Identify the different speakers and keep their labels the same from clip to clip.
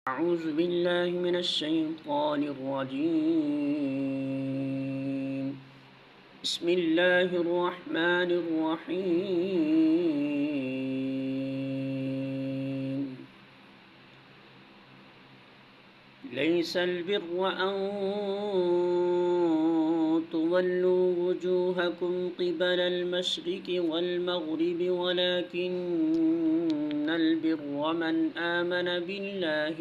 Speaker 1: أعوذ بالله من الشيطان الرجيم. بسم الله الرحمن الرحيم. ليس البر أن تولوا وجوهكم قبل المشرق والمغرب ولكن البر من آمن بالله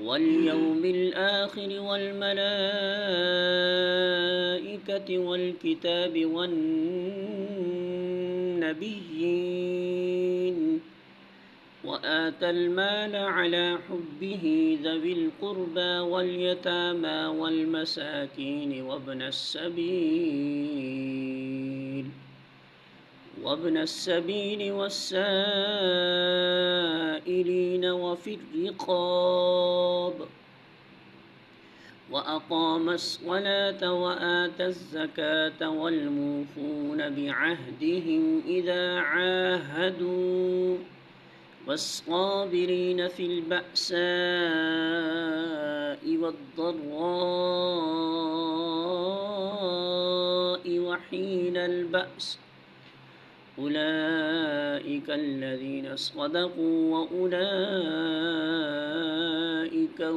Speaker 1: واليوم الآخر والملائكة والكتاب والنبيين وآتى المال على حبه ذوي القربى واليتامى والمساكين وابن السبيل والسائلين وفي الرقاب وأقام الصلاة وآتى الزكاة والموفون بعهدهم إذا عاهدوا والصابرين في البأساء والضراء وحين البأس أولئك الذين صدقوا وأولئك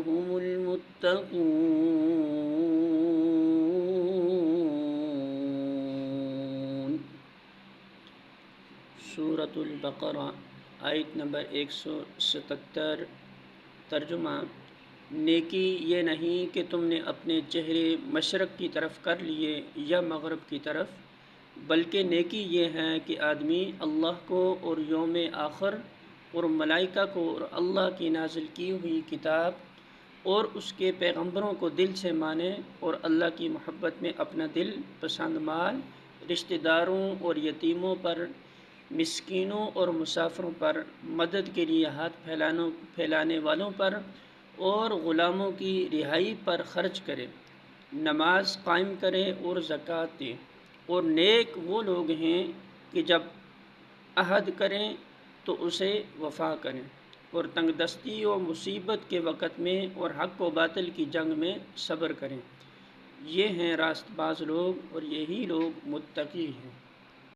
Speaker 1: هم المتقون۔ سورۃ البقرہ آیت نمبر 177۔ ترجمہ: نیکی یہ نہیں کہ تم نے اپنے چہرے مشرق کی طرف کر لیے یا مغرب کی طرف، بلکہ نیکی یہ ہے کہ آدمی اللہ کو اور یوم آخر اور ملائکہ کو اور اللہ کی نازل کی ہوئی کتاب اور اس کے پیغمبروں کو دل سے مانے اور اللہ کی محبت میں اپنا دل پسند مال رشتہ داروں اور یتیموں پر، مسکینوں اور مسافروں پر، مدد کے لیے ہاتھ پھیلانے والوں پر اور غلاموں کی رہائی پر خرچ کرے، نماز قائم کرے اور زکوٰۃ دے، اور نیک وہ لوگ ہیں کہ جب عہد کریں تو اسے وفا کریں، اور تنگ دستی و مصیبت کے وقت میں اور حق و باطل کی جنگ میں صبر کریں۔ یہ ہیں راست باز لوگ اور یہی لوگ متقی ہیں۔